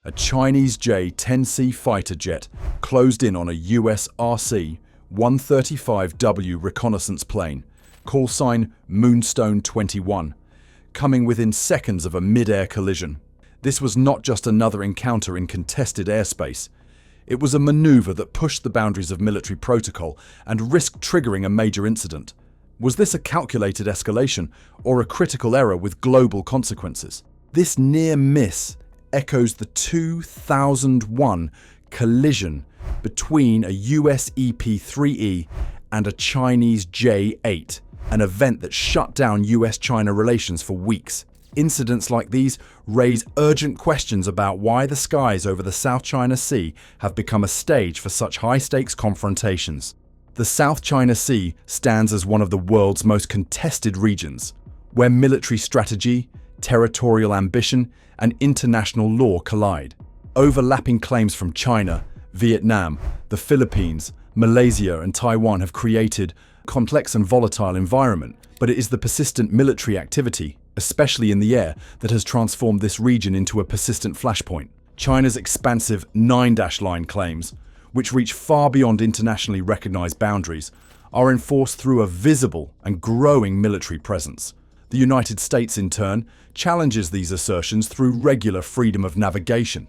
A Chinese J-10C fighter jet closed in on a US RC-135W reconnaissance plane, call sign Moonstone 21, coming within seconds of a mid-air collision. This was not just another encounter in contested airspace. It was a maneuver that pushed the boundaries of military protocol and risked triggering a major incident. Was this a calculated escalation or a critical error with global consequences? This near miss echoes the 2001 collision between a US EP-3E and a Chinese J-8, an event that shut down US-China relations for weeks. Incidents like these raise urgent questions about why the skies over the South China Sea have become a stage for such high-stakes confrontations. The South China Sea stands as one of the world's most contested regions, where military strategy, territorial ambition, and international law collide. Overlapping claims from China, Vietnam, the Philippines, Malaysia, and Taiwan have created a complex and volatile environment, but it is the persistent military activity, especially in the air, that has transformed this region into a persistent flashpoint. China's expansive 9-line claims, which reach far beyond internationally recognized boundaries, are enforced through a visible and growing military presence. The United States, in turn, challenges these assertions through regular freedom of navigation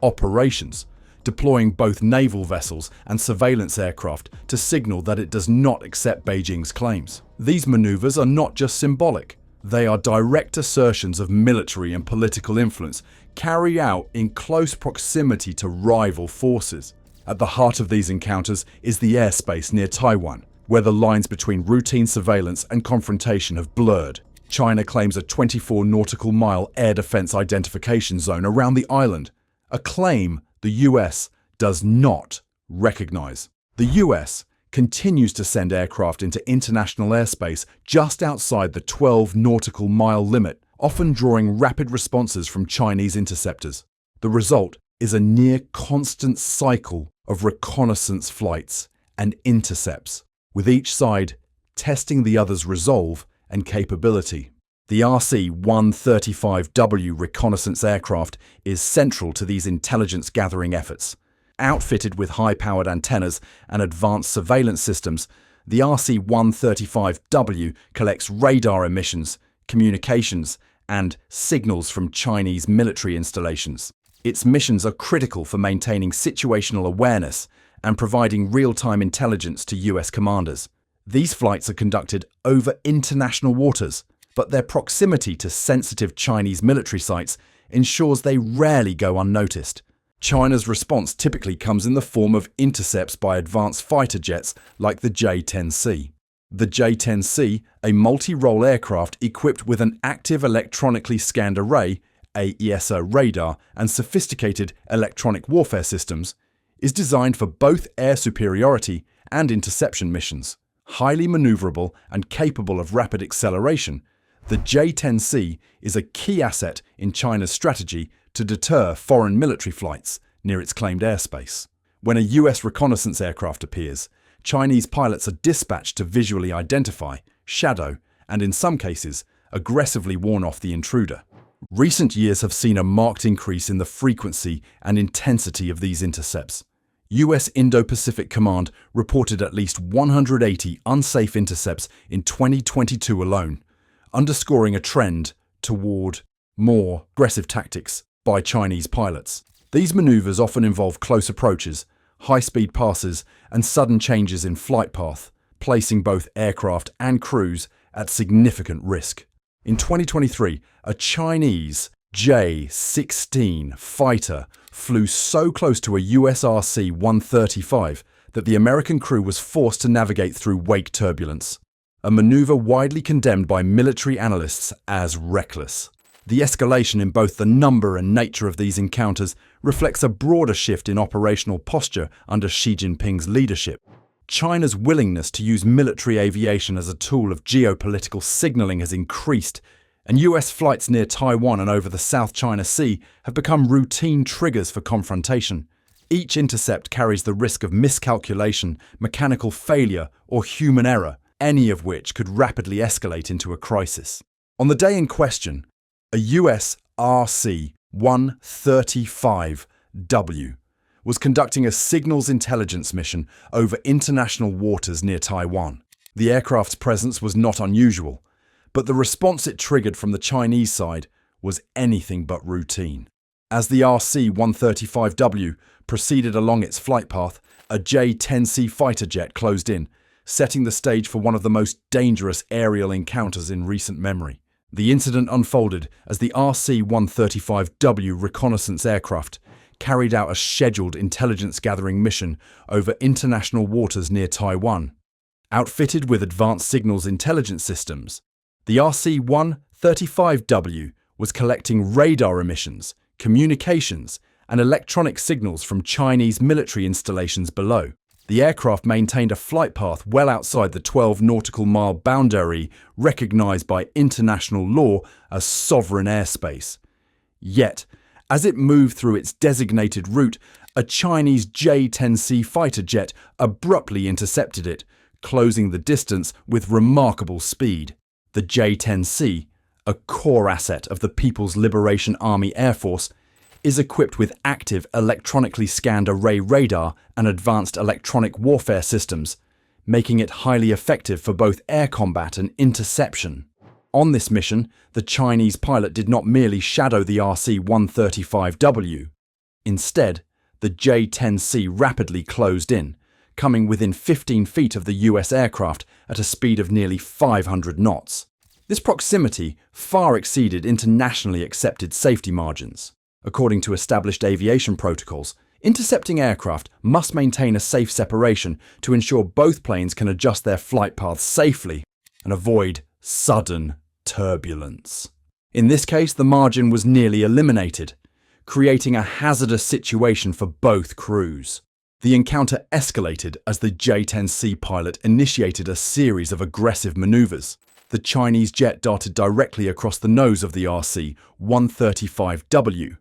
operations, deploying both naval vessels and surveillance aircraft to signal that it does not accept Beijing's claims. These maneuvers are not just symbolic. They are direct assertions of military and political influence carried out in close proximity to rival forces. At the heart of these encounters is the airspace near Taiwan, where the lines between routine surveillance and confrontation have blurred. China claims a 24 nautical mile air defense identification zone around the island, a claim the US does not recognize. The US continues to send aircraft into international airspace just outside the 12 nautical mile limit, often drawing rapid responses from Chinese interceptors. The result is a near constant cycle of reconnaissance flights and intercepts, with each side testing the other's resolve and capability. The RC-135W reconnaissance aircraft is central to these intelligence-gathering efforts. Outfitted with high-powered antennas and advanced surveillance systems, the RC-135W collects radar emissions, communications, and signals from Chinese military installations. Its missions are critical for maintaining situational awareness and providing real-time intelligence to US commanders. These flights are conducted over international waters, but their proximity to sensitive Chinese military sites ensures they rarely go unnoticed. China's response typically comes in the form of intercepts by advanced fighter jets like the J-10C. The J-10C, a multi-role aircraft equipped with an active electronically scanned array, AESA radar, and sophisticated electronic warfare systems, is designed for both air superiority and interception missions. Highly maneuverable and capable of rapid acceleration, the J-10C is a key asset in China's strategy to deter foreign military flights near its claimed airspace. When a US reconnaissance aircraft appears, Chinese pilots are dispatched to visually identify, shadow, and in some cases, aggressively warn off the intruder. Recent years have seen a marked increase in the frequency and intensity of these intercepts. US Indo-Pacific Command reported at least 180 unsafe intercepts in 2022 alone, underscoring a trend toward more aggressive tactics by Chinese pilots. These maneuvers often involve close approaches, high-speed passes, and sudden changes in flight path, placing both aircraft and crews at significant risk. In 2023, a Chinese J-16 fighter flew so close to a US RC-135 that the American crew was forced to navigate through wake turbulence, a maneuver widely condemned by military analysts as reckless. The escalation in both the number and nature of these encounters reflects a broader shift in operational posture under Xi Jinping's leadership. China's willingness to use military aviation as a tool of geopolitical signaling has increased, and US flights near Taiwan and over the South China Sea have become routine triggers for confrontation. Each intercept carries the risk of miscalculation, mechanical failure, or human error, any of which could rapidly escalate into a crisis. On the day in question, a US RC RC-135W was conducting a signals intelligence mission over international waters near Taiwan. The aircraft's presence was not unusual, but the response it triggered from the Chinese side was anything but routine. As the RC-135W proceeded along its flight path, a J-10C fighter jet closed in, setting the stage for one of the most dangerous aerial encounters in recent memory. The incident unfolded as the RC-135W reconnaissance aircraft carried out a scheduled intelligence-gathering mission over international waters near Taiwan. Outfitted with advanced signals intelligence systems, the RC-135W was collecting radar emissions, communications, and electronic signals from Chinese military installations below. The aircraft maintained a flight path well outside the 12 nautical mile boundary recognized by international law as sovereign airspace. Yet, as it moved through its designated route, a Chinese J-10C fighter jet abruptly intercepted it, closing the distance with remarkable speed. The J-10C, a core asset of the People's Liberation Army Air Force, is equipped with active electronically scanned array radar and advanced electronic warfare systems, making it highly effective for both air combat and interception. On this mission, the Chinese pilot did not merely shadow the RC-135W. Instead, the J-10C rapidly closed in, coming within 15 feet of the US aircraft at a speed of nearly 500 knots. This proximity far exceeded internationally accepted safety margins. According to established aviation protocols, intercepting aircraft must maintain a safe separation to ensure both planes can adjust their flight paths safely and avoid sudden turbulence. In this case, the margin was nearly eliminated, creating a hazardous situation for both crews. The encounter escalated as the J-10C pilot initiated a series of aggressive maneuvers. The Chinese jet darted directly across the nose of the RC-135W,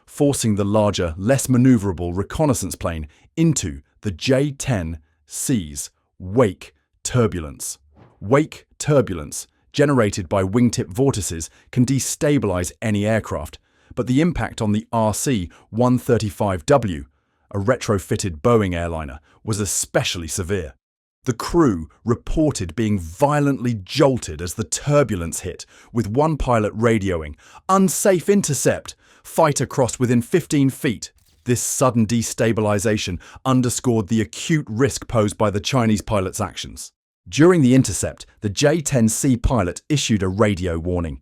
forcing the larger, less maneuverable reconnaissance plane into the J-10C's wake turbulence. Wake turbulence, generated by wingtip vortices, can destabilize any aircraft, but the impact on the RC-135W, a retrofitted Boeing airliner, was especially severe. The crew reported being violently jolted as the turbulence hit, with one pilot radioing, "Unsafe intercept! Fighter crossed within 15 feet. This sudden destabilization underscored the acute risk posed by the Chinese pilot's actions. During the intercept, the J-10C pilot issued a radio warning.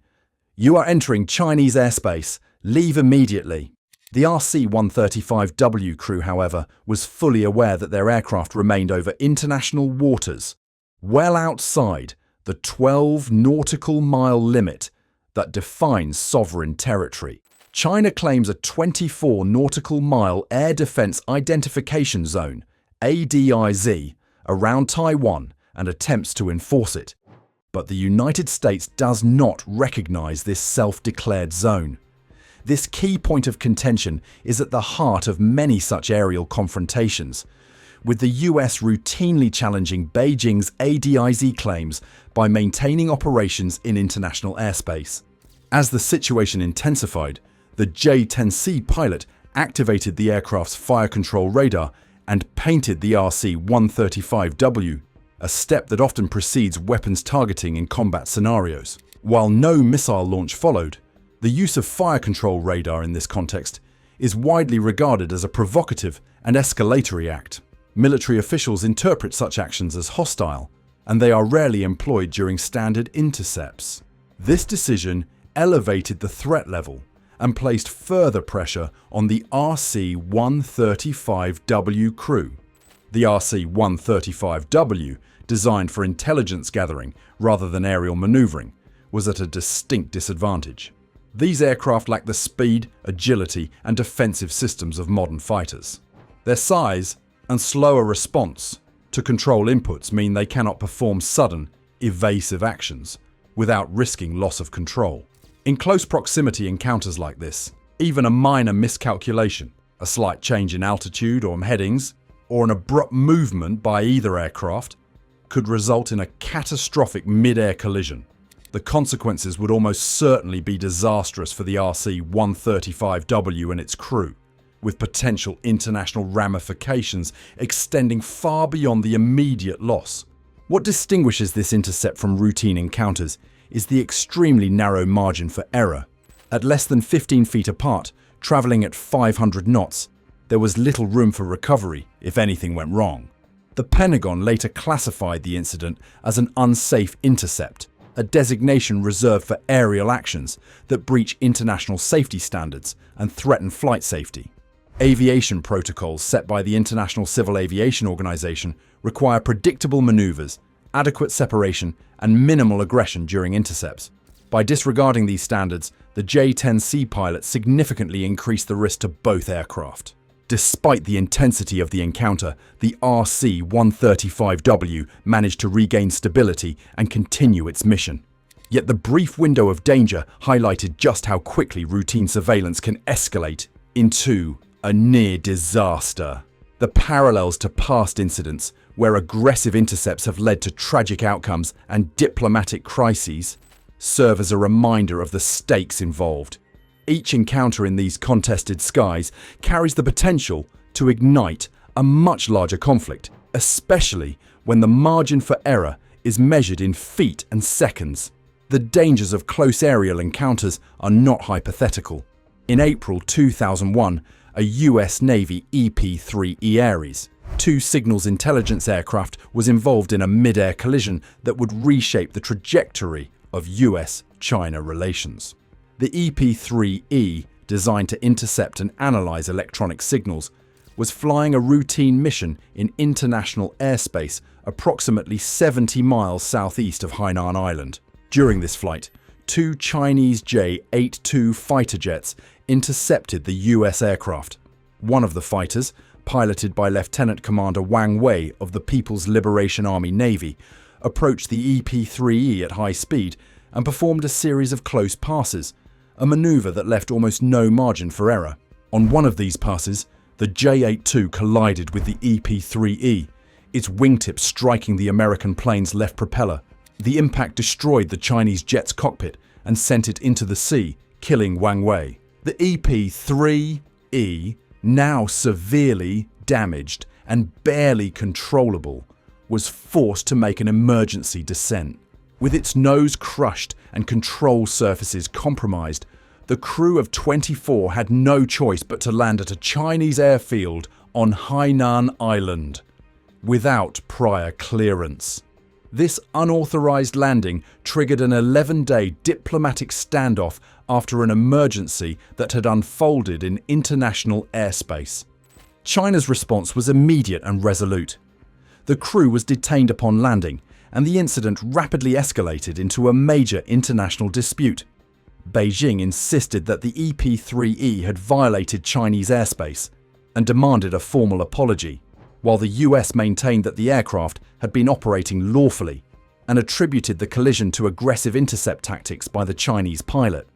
"You are entering Chinese airspace. Leave immediately." The RC-135W crew, however, was fully aware that their aircraft remained over international waters, well outside the 12 nautical mile limit that defines sovereign territory. China claims a 24 nautical mile air defense identification zone, ADIZ, around Taiwan and attempts to enforce it. But the United States does not recognize this self-declared zone. This key point of contention is at the heart of many such aerial confrontations, with the US routinely challenging Beijing's ADIZ claims by maintaining operations in international airspace. As the situation intensified, the J-10C pilot activated the aircraft's fire control radar and painted the RC-135W, a step that often precedes weapons targeting in combat scenarios. While no missile launch followed, the use of fire control radar in this context is widely regarded as a provocative and escalatory act. Military officials interpret such actions as hostile, and they are rarely employed during standard intercepts. This decision elevated the threat level and placed further pressure on the RC-135W crew. The RC-135W, designed for intelligence gathering rather than aerial maneuvering, was at a distinct disadvantage. These aircraft lack the speed, agility, and defensive systems of modern fighters. Their size and slower response to control inputs mean they cannot perform sudden, evasive actions without risking loss of control. In close proximity encounters like this, even a minor miscalculation, a slight change in altitude or headings, or an abrupt movement by either aircraft could result in a catastrophic mid-air collision. the consequences would almost certainly be disastrous for the RC-135W and its crew, with potential international ramifications extending far beyond the immediate loss. What distinguishes this intercept from routine encounters is the extremely narrow margin for error. At less than 15 feet apart, traveling at 500 knots, there was little room for recovery if anything went wrong. The Pentagon later classified the incident as an unsafe intercept, a designation reserved for aerial actions that breach international safety standards and threaten flight safety. Aviation protocols set by the International Civil Aviation Organization require predictable maneuvers, adequate separation, and minimal aggression during intercepts. By disregarding these standards, the J-10C pilot significantly increased the risk to both aircraft. Despite the intensity of the encounter, the RC-135W managed to regain stability and continue its mission. Yet the brief window of danger highlighted just how quickly routine surveillance can escalate into a near disaster. The parallels to past incidents, where aggressive intercepts have led to tragic outcomes and diplomatic crises, serve as a reminder of the stakes involved. Each encounter in these contested skies carries the potential to ignite a much larger conflict, especially when the margin for error is measured in feet and seconds. The dangers of close aerial encounters are not hypothetical. In April 2001, a US Navy EP-3E Ares, two signals intelligence aircraft, was involved in a mid-air collision that would reshape the trajectory of US-China relations. The EP-3E, designed to intercept and analyze electronic signals, was flying a routine mission in international airspace approximately 70 miles southeast of Hainan Island. During this flight, two Chinese J-10C fighter jets intercepted the US aircraft. One of the fighters, piloted by Lieutenant Commander Wang Wei of the People's Liberation Army Navy, approached the EP-3E at high speed and performed a series of close passes, a maneuver that left almost no margin for error. On one of these passes, the J-10C collided with the EP-3E, its wingtip striking the American plane's left propeller. The impact destroyed the Chinese jet's cockpit and sent it into the sea, killing Wang Wei. The EP-3E, now severely damaged and barely controllable, was forced to make an emergency descent. With its nose crushed and control surfaces compromised, the crew of 24 had no choice but to land at a Chinese airfield on Hainan Island, without prior clearance. This unauthorized landing triggered an 11-day diplomatic standoff after an emergency that had unfolded in international airspace. China's response was immediate and resolute. The crew was detained upon landing, and the incident rapidly escalated into a major international dispute. Beijing insisted that the EP-3E had violated Chinese airspace and demanded a formal apology, while the US maintained that the aircraft had been operating lawfully and attributed the collision to aggressive intercept tactics by the Chinese pilot.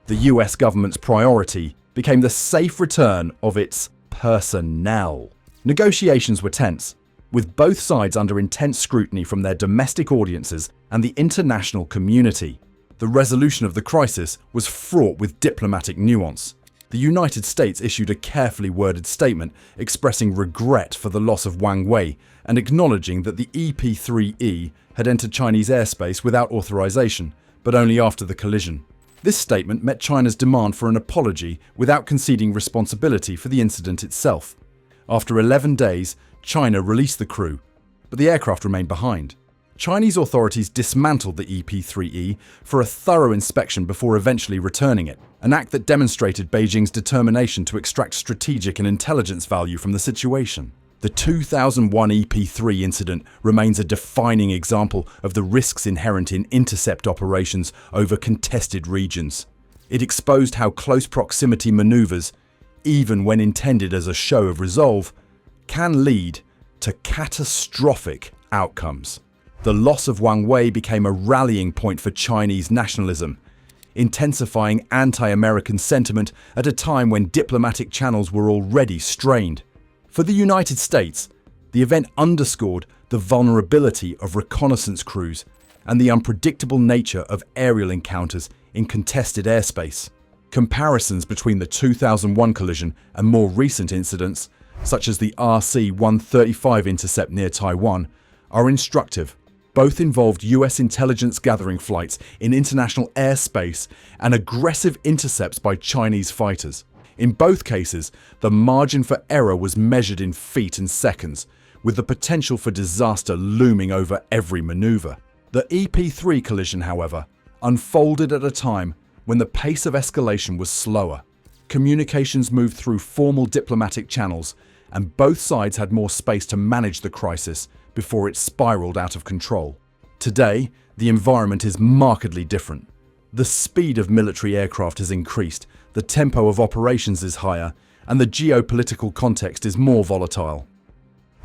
The US government's priority became the safe return of its personnel. Negotiations were tense, with both sides under intense scrutiny from their domestic audiences and the international community. The resolution of the crisis was fraught with diplomatic nuance. The United States issued a carefully worded statement expressing regret for the loss of Wang Wei and acknowledging that the EP-3E had entered Chinese airspace without authorization, but only after the collision. This statement met China's demand for an apology without conceding responsibility for the incident itself. After 11 days, China released the crew, but the aircraft remained behind. Chinese authorities dismantled the EP-3E for a thorough inspection before eventually returning it, an act that demonstrated Beijing's determination to extract strategic and intelligence value from the situation. The 2001 EP-3 incident remains a defining example of the risks inherent in intercept operations over contested regions. It exposed how close proximity maneuvers, even when intended as a show of resolve, can lead to catastrophic outcomes. The loss of Wang Wei became a rallying point for Chinese nationalism, intensifying anti-American sentiment at a time when diplomatic channels were already strained. For the United States, the event underscored the vulnerability of reconnaissance crews and the unpredictable nature of aerial encounters in contested airspace. Comparisons between the 2001 collision and more recent incidents, such as the RC-135 intercept near Taiwan, are instructive. Both involved US intelligence gathering flights in international airspace and aggressive intercepts by Chinese fighters. In both cases, the margin for error was measured in feet and seconds, with the potential for disaster looming over every maneuver. The EP-3 collision, however, unfolded at a time when the pace of escalation was slower. Communications moved through formal diplomatic channels, and both sides had more space to manage the crisis before it spiraled out of control. Today, the environment is markedly different. The speed of military aircraft has increased, the tempo of operations is higher, and the geopolitical context is more volatile.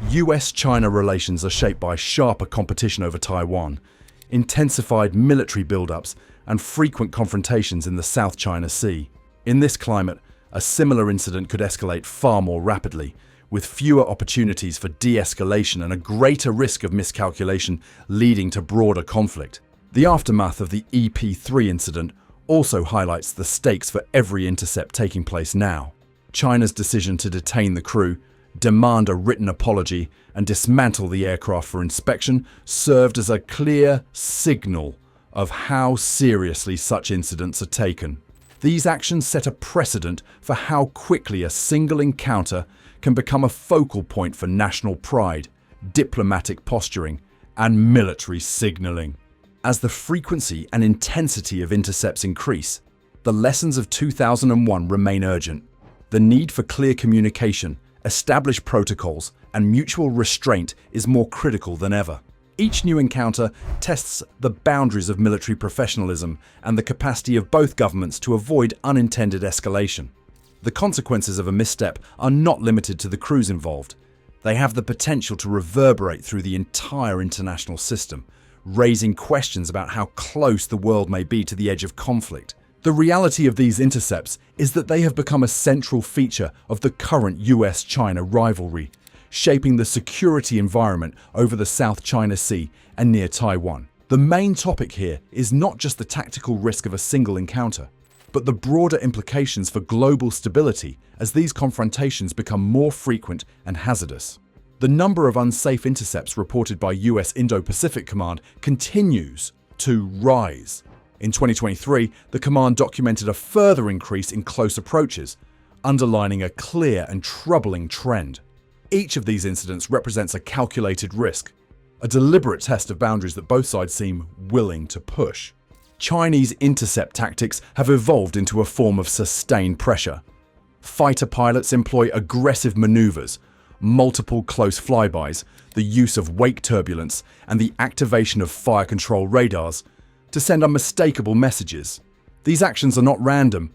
US-China relations are shaped by sharper competition over Taiwan, intensified military buildups, and frequent confrontations in the South China Sea. In this climate, a similar incident could escalate far more rapidly, with fewer opportunities for de-escalation and a greater risk of miscalculation leading to broader conflict. The aftermath of the EP-3 incident also highlights the stakes for every intercept taking place now. China's decision to detain the crew, demand a written apology, and dismantle the aircraft for inspection served as a clear signal of how seriously such incidents are taken. These actions set a precedent for how quickly a single encounter can become a focal point for national pride, diplomatic posturing, and military signaling. As the frequency and intensity of intercepts increase, the lessons of 2001 remain urgent. The need for clear communication, established protocols, and mutual restraint is more critical than ever. Each new encounter tests the boundaries of military professionalism and the capacity of both governments to avoid unintended escalation. The consequences of a misstep are not limited to the crews involved. They have the potential to reverberate through the entire international system, raising questions about how close the world may be to the edge of conflict. The reality of these intercepts is that they have become a central feature of the current US-China rivalry, shaping the security environment over the South China Sea and near Taiwan. The main topic here is not just the tactical risk of a single encounter, but the broader implications for global stability as these confrontations become more frequent and hazardous. The number of unsafe intercepts reported by US Indo-Pacific Command continues to rise. In 2023, the command documented a further increase in close approaches, underlining a clear and troubling trend. Each of these incidents represents a calculated risk, a deliberate test of boundaries that both sides seem willing to push. Chinese intercept tactics have evolved into a form of sustained pressure. Fighter pilots employ aggressive maneuvers, multiple close flybys, the use of wake turbulence, and the activation of fire control radars to send unmistakable messages. These actions are not random.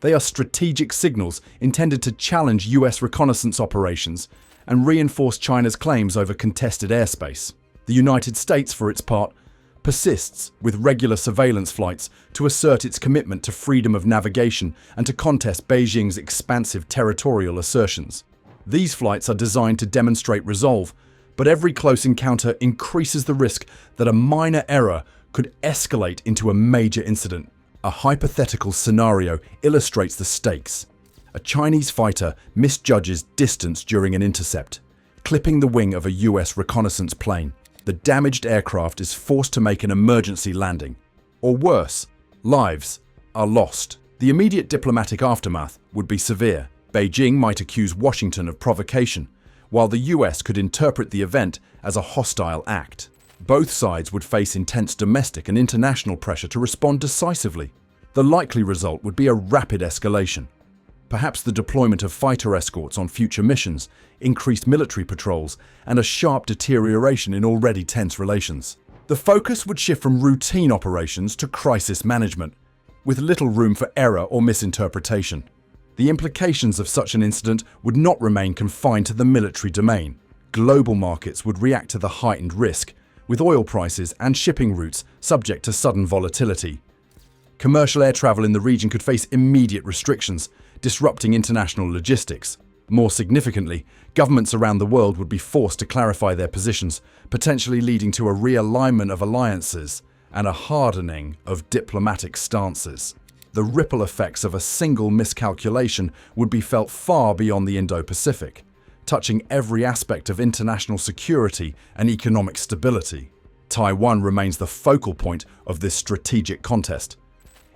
They are strategic signals intended to challenge US reconnaissance operations and reinforce China's claims over contested airspace. The United States, for its part, persists with regular surveillance flights to assert its commitment to freedom of navigation and to contest Beijing's expansive territorial assertions. These flights are designed to demonstrate resolve, but every close encounter increases the risk that a minor error could escalate into a major incident. A hypothetical scenario illustrates the stakes. A Chinese fighter misjudges distance during an intercept, clipping the wing of a US reconnaissance plane. The damaged aircraft is forced to make an emergency landing. Or worse, lives are lost. The immediate diplomatic aftermath would be severe. Beijing might accuse Washington of provocation, while the US could interpret the event as a hostile act. Both sides would face intense domestic and international pressure to respond decisively. The likely result would be a rapid escalation. Perhaps the deployment of fighter escorts on future missions, increased military patrols, and a sharp deterioration in already tense relations. The focus would shift from routine operations to crisis management, with little room for error or misinterpretation. The implications of such an incident would not remain confined to the military domain. Global markets would react to the heightened risk, with oil prices and shipping routes subject to sudden volatility. Commercial air travel in the region could face immediate restrictions, disrupting international logistics. More significantly, governments around the world would be forced to clarify their positions, potentially leading to a realignment of alliances and a hardening of diplomatic stances. The ripple effects of a single miscalculation would be felt far beyond the Indo-Pacific, touching every aspect of international security and economic stability. Taiwan remains the focal point of this strategic contest.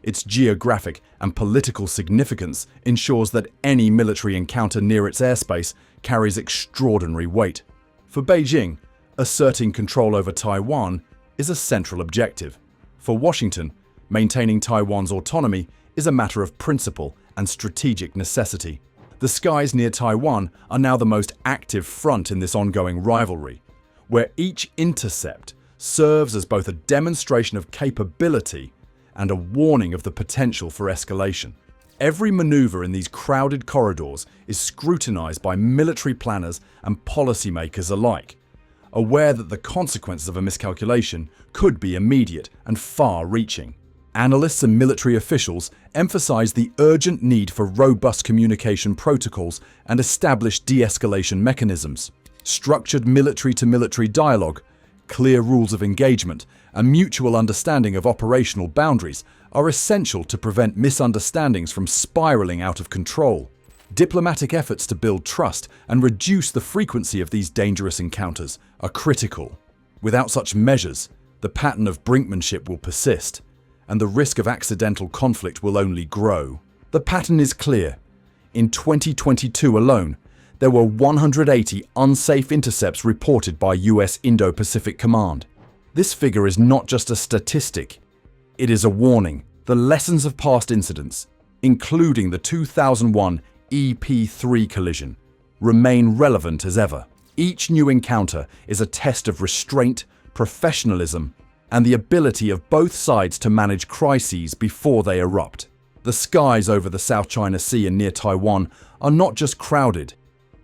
Its geographic and political significance ensures that any military encounter near its airspace carries extraordinary weight. For Beijing, asserting control over Taiwan is a central objective. For Washington, maintaining Taiwan's autonomy is a matter of principle and strategic necessity. The skies near Taiwan are now the most active front in this ongoing rivalry, where each intercept serves as both a demonstration of capability and a warning of the potential for escalation. Every maneuver in these crowded corridors is scrutinized by military planners and policymakers alike, aware that the consequences of a miscalculation could be immediate and far-reaching. Analysts and military officials emphasize the urgent need for robust communication protocols and established de-escalation mechanisms. Structured military-to-military dialogue, clear rules of engagement, and mutual understanding of operational boundaries are essential to prevent misunderstandings from spiraling out of control. Diplomatic efforts to build trust and reduce the frequency of these dangerous encounters are critical. Without such measures, the pattern of brinkmanship will persist, and the risk of accidental conflict will only grow. The pattern is clear. In 2022 alone, there were 180 unsafe intercepts reported by US Indo-Pacific Command. This figure is not just a statistic, it is a warning. The lessons of past incidents, including the 2001 EP-3 collision, remain relevant as ever. Each new encounter is a test of restraint, professionalism, and the ability of both sides to manage crises before they erupt. The skies over the South China Sea and near Taiwan are not just crowded,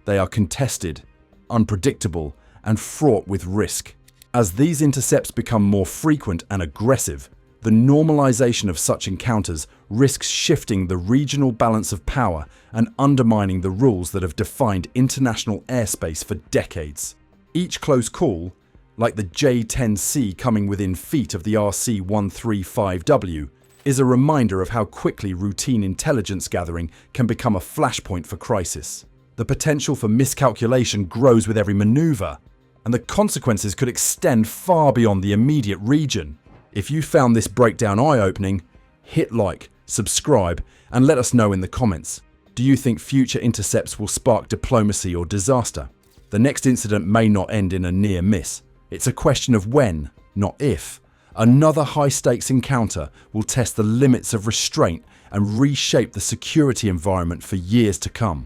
they are contested, unpredictable, and fraught with risk. As these intercepts become more frequent and aggressive, the normalization of such encounters risks shifting the regional balance of power and undermining the rules that have defined international airspace for decades. Each close call, like the J-10C coming within feet of the RC-135W, is a reminder of how quickly routine intelligence gathering can become a flashpoint for crisis. The potential for miscalculation grows with every maneuver, and the consequences could extend far beyond the immediate region. If you found this breakdown eye-opening, hit like, subscribe, and let us know in the comments. Do you think future intercepts will spark diplomacy or disaster? The next incident may not end in a near miss. It's a question of when, not if. Another high-stakes encounter will test the limits of restraint and reshape the security environment for years to come.